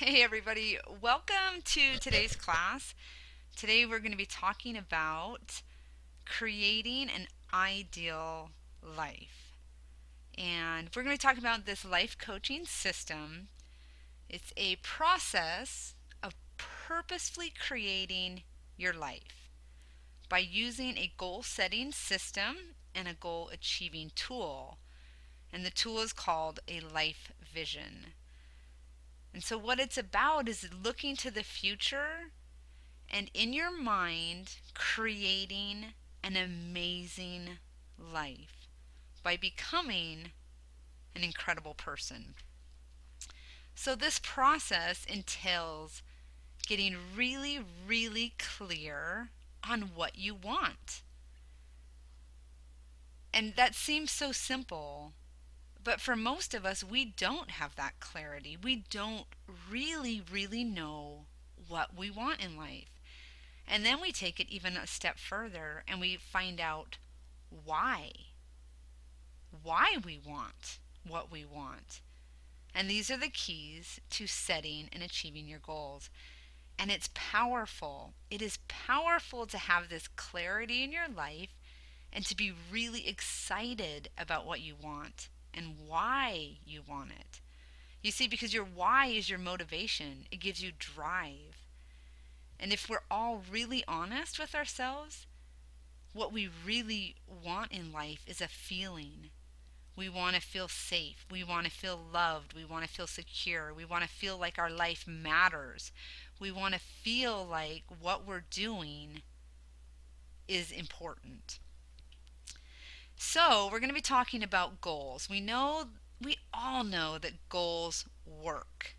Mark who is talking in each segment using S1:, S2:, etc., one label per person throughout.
S1: Hey everybody, welcome to today's class. Today we're going to be talking about creating an ideal life. And we're going to be talking about this life coaching system. It's a process of purposefully creating your life by using a goal setting system and a goal achieving tool. And the tool is called a LifeVision. And so, what it's about is looking to the future and in your mind creating an amazing life by becoming an incredible person. So, this process entails getting really, really clear on what you want. And that seems so simple, but for most of us, we don't have that clarity. We don't really, really know what we want in life. And then we take it even a step further and we find out why. Why we want what we want. And these are the keys to setting and achieving your goals. And it's powerful. It is powerful to have this clarity in your life and to be really excited about what you want and why you want it. You see, because your why is your motivation, it gives you drive. And if we're all really honest with ourselves, what we really want in life is a feeling. We want to feel safe. We want to feel loved. We want to feel secure. We want to feel like our life matters. We want to feel like what we're doing is important. So, we're going to be talking about goals. We all know that goals work.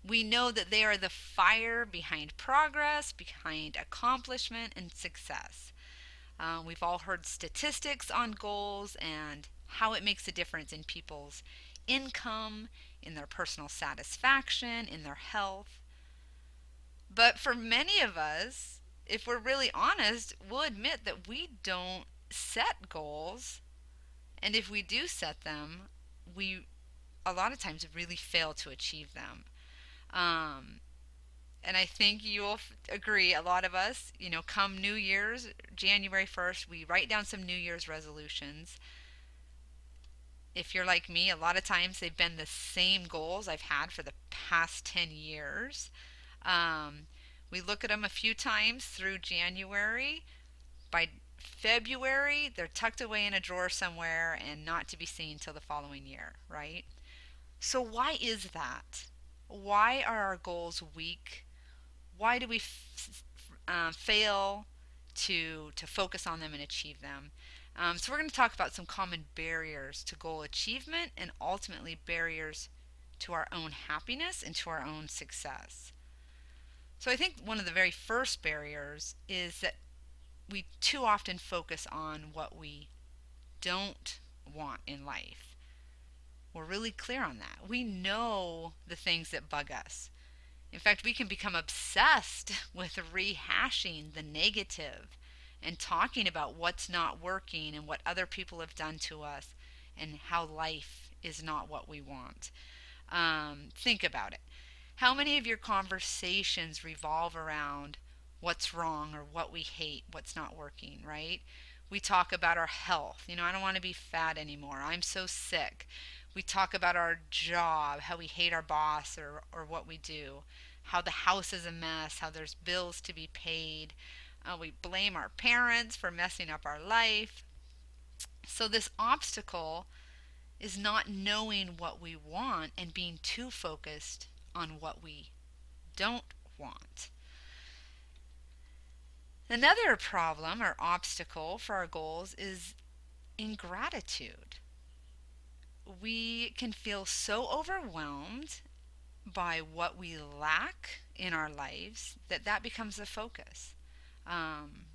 S1: We know that they are the fire behind progress, behind accomplishment, and success. We've all heard statistics on goals and how it makes a difference in people's income, in their personal satisfaction, in their health. But for many of us, if we're really honest, we'll admit that we don't set goals. And if we do set them, we a lot of times really fail to achieve them. Um, and I think you'll agree, a lot of us, come New Year's, January 1st, we write down some New Year's resolutions. If you're like me, a lot of times they've been the same goals I've had for the past 10 years. Um, we look at them a few times through January. By February, they're tucked away in a drawer somewhere and not to be seen till the following year, right? So, why is that? Why are our goals weak? Why do we fail to focus on them and achieve them? So we're going to talk about some common barriers to goal achievement and ultimately barriers to our own happiness and to our own success. So I think one of the very first barriers is that we too often focus on what we don't want in life. We're really clear on that. We know the things that bug us. In fact, we can become obsessed with rehashing the negative and talking about what's not working and what other people have done to us and how life is not what we want. Think about it. How many of your conversations revolve around what's wrong or what we hate, what's not working, right? We talk about our health. I don't want to be fat anymore. I'm so sick. We talk about our job, how we hate our boss or what we do, how the house is a mess, how there's bills to be paid. We blame our parents for messing up our life. So, this obstacle is not knowing what we want and being too focused on what we don't want. Another problem or obstacle for our goals is ingratitude. We can feel so overwhelmed by what we lack in our lives that becomes the focus. Um,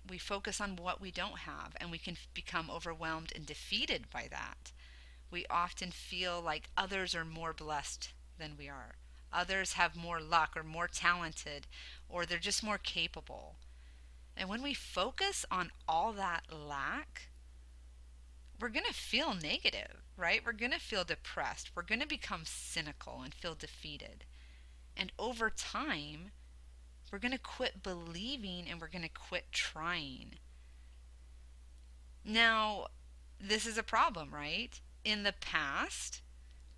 S1: we focus on what we don't have, and we can become overwhelmed and defeated by that. We often feel like others are more blessed than we are. Others have more luck or more talented, or they're just more capable. And when we focus on all that lack, we're going to feel negative, right? We're going to feel depressed. We're going to become cynical and feel defeated. And over time, we're going to quit believing and we're going to quit trying. Now, this is a problem, right? In the past,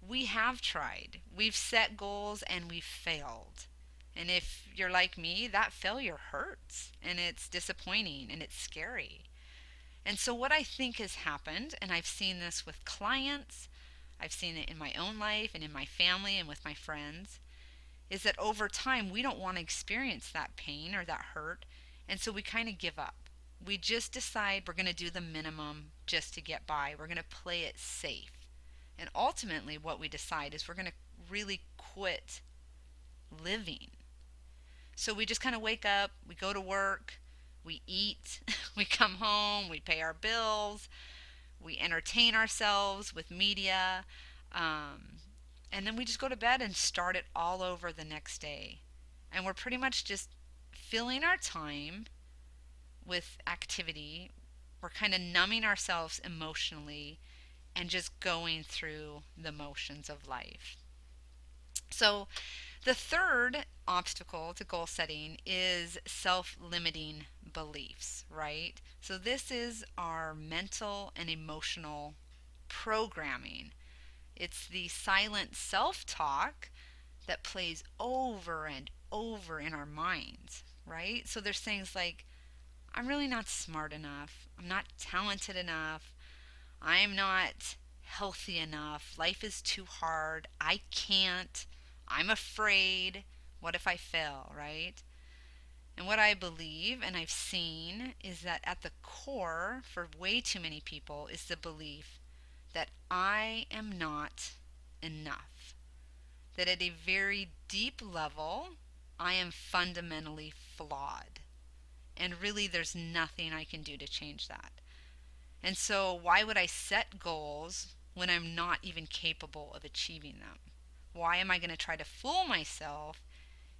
S1: we have tried. We've set goals and we've failed. And if you're like me, that failure hurts and it's disappointing and it's scary. And so, what I think has happened, and I've seen this with clients, I've seen it in my own life and in my family and with my friends, is that over time we don't want to experience that pain or that hurt, and so we kind of give up. We just decide we're going to do the minimum just to get by. We're going to play it safe. And ultimately, what we decide is we're going to really quit living. So we just kind of wake up, we go to work, we eat, we come home, we pay our bills, we entertain ourselves with media, um, and then we just go to bed and start it all over the next day. And we're pretty much just filling our time with activity. We're kind of numbing ourselves emotionally and just going through the motions of life. So, the third obstacle to goal setting is self limiting beliefs, right? So, this is our mental and emotional programming. It's the silent self talk that plays over and over in our minds, right? So, there's things like, I'm really not smart enough, I'm not talented enough, I'm not healthy enough. Life is too hard. I can't. I'm afraid. What if I fail, right? And what I believe and I've seen is that at the core for way too many people is the belief that I am not enough. That at a very deep level, I am fundamentally flawed. And really, there's nothing I can do to change that. And so, why would I set goals when I'm not even capable of achieving them? Why am I going to try to fool myself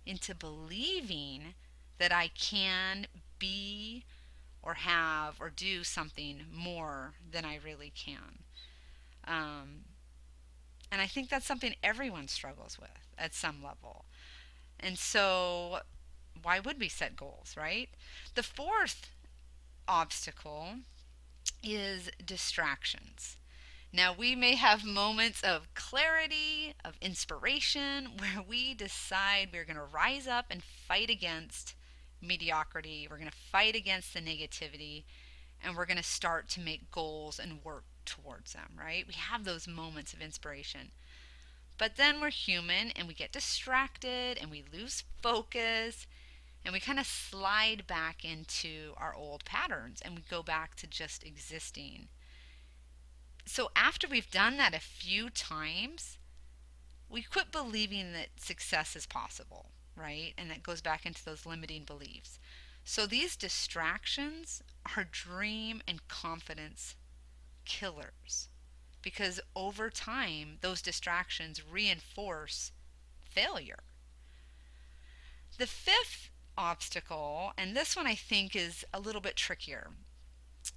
S1: into believing that I can be or have or do something more than I really can? Um, and I think that's something everyone struggles with at some level. And so, why would we set goals, right? The fourth obstacle is distractions. Now, we may have moments of clarity, of inspiration, where we decide we're going to rise up and fight against mediocrity. We're going to fight against the negativity, and we're going to start to make goals and work towards them, right? We have those moments of inspiration. But then we're human and we get distracted and we lose focus and we kind of slide back into our old patterns and we go back to just existing. So after we've done that a few times, we quit believing that success is possible, right? And that goes back into those limiting beliefs. So these distractions are dream and confidence killers because over time, those distractions reinforce failure. The fifth obstacle, and this one I think is a little bit trickier.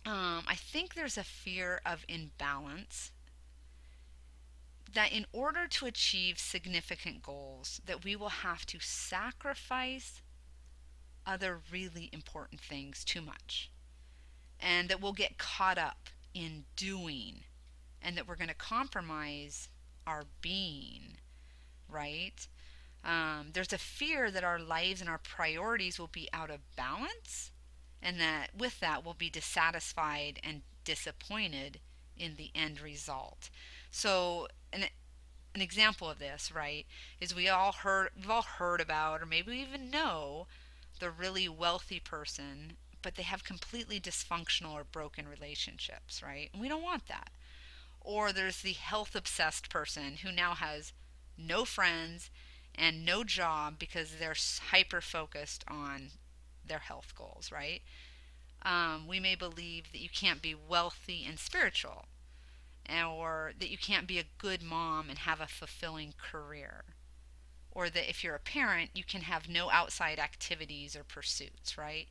S1: I think there's a fear of imbalance that in order to achieve significant goals that we will have to sacrifice other really important things too much and that we'll get caught up in doing and that we're going to compromise our being, right? There's a fear that our lives and our priorities will be out of balance and that with that we'll be dissatisfied and disappointed in the end result. So an example of this, right, is we've all heard about or maybe we even know the really wealthy person, but they have completely dysfunctional or broken relationships, right? And we don't want that. Or there's the health obsessed person who now has no friends and no job because they're hyper focused on their health goals, right? We may believe that you can't be wealthy and spiritual, or that you can't be a good mom and have a fulfilling career, or that if you're a parent, you can have no outside activities or pursuits, right?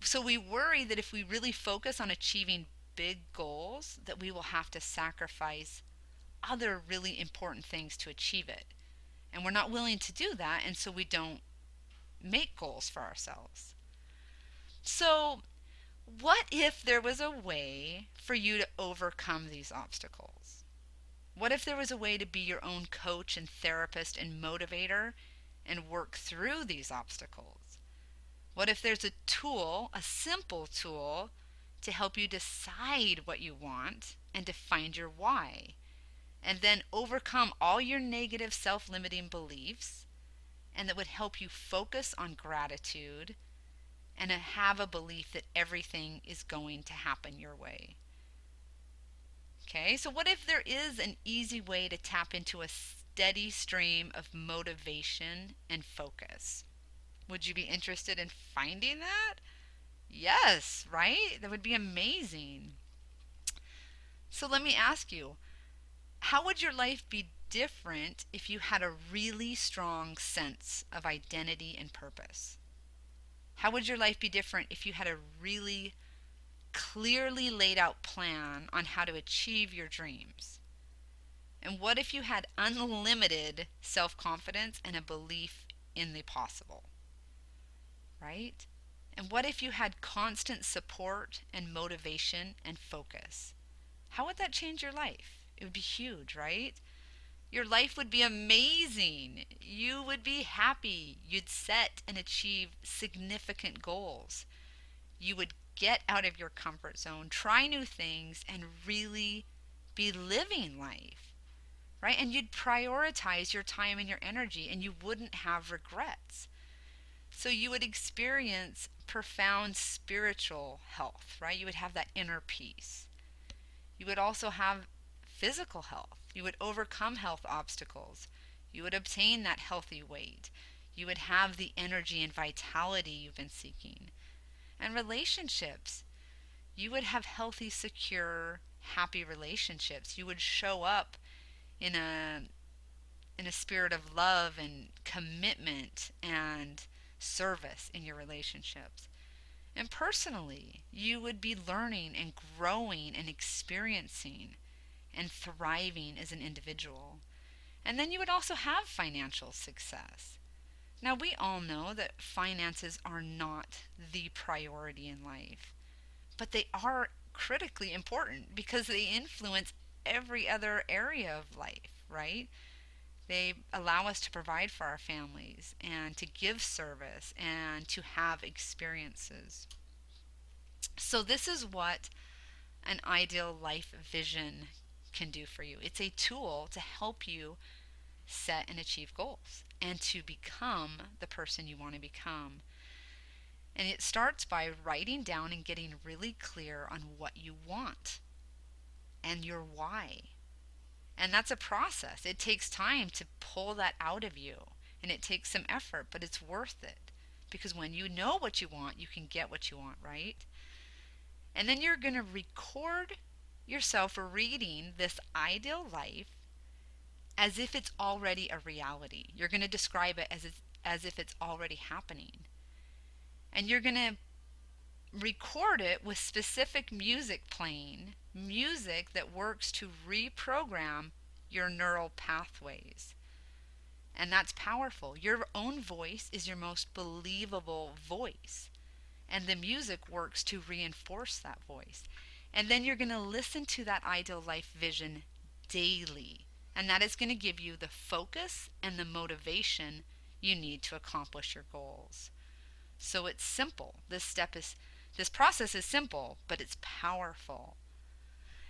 S1: So we worry that if we really focus on achieving big goals, that we will have to sacrifice other really important things to achieve it. And we're not willing to do that, and so we don't make goals for ourselves. So, what if there was a way for you to overcome these obstacles? What if there was a way to be your own coach and therapist and motivator and work through these obstacles? What if there's a tool, a simple tool, to help you decide what you want and to find your why? And then overcome all your negative self limiting beliefs, and that would help you focus on gratitude and have a belief that everything is going to happen your way. Okay, so what if there is an easy way to tap into a steady stream of motivation and focus? Would you be interested in finding that? Yes, right? That would be amazing. So let me ask you, how would your life be different if you had a really strong sense of identity and purpose? How would your life be different if you had a really clearly laid out plan on how to achieve your dreams? And what if you had unlimited self confidence and a belief in the possible? Right? And what if you had constant support and motivation and focus? How would that change your life? It would be huge, right? Your life would be amazing. You would be happy. You'd set and achieve significant goals. You would get out of your comfort zone, try new things, and really be living life, right? And you'd prioritize your time and your energy, and you wouldn't have regrets. So you would experience profound spiritual health, right? You would have that inner peace. You would also have physical health. You would overcome health obstacles. You would obtain that healthy weight. You would have the energy and vitality you've been seeking. And relationships. You would have healthy, secure, happy relationships. You would show up in a spirit of love and commitment and service in your relationships. And personally, you would be learning and growing and experiencing and thriving as an individual. And then you would also have financial success. Now, we all know that finances are not the priority in life, but they are critically important because they influence every other area of life, right? They allow us to provide for our families and to give service and to have experiences. So, this is what an ideal life vision can do for you. It's a tool to help you set and achieve goals and to become the person you want to become. And it starts by writing down and getting really clear on what you want and your why. And that's a process. It takes time to pull that out of you, and it takes some effort, but it's worth it. Because when you know what you want, you can get what you want, right? And then you're going to record yourself reading this ideal life as if it's already a reality. You're going to describe it as if it's already happening. And you're going to record it with specific music playing, music that works to reprogram your neural pathways. And that's powerful. Your own voice is your most believable voice. And the music works to reinforce that voice. And then you're going to listen to that ideal life vision daily. And that is going to give you the focus and the motivation you need to accomplish your goals. So it's simple. This process is simple, but it's powerful.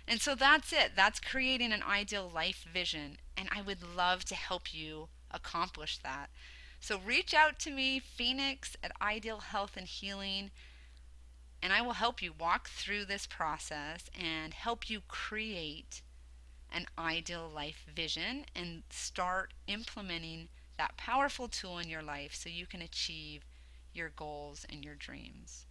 S1: And so that's it. That's creating an ideal life vision. And I would love to help you accomplish that. So reach out to me, Phoenix at Ideal Health and Healing, and I will help you walk through this process and help you create an ideal life vision and start implementing that powerful tool in your life so you can achieve your goals and your dreams.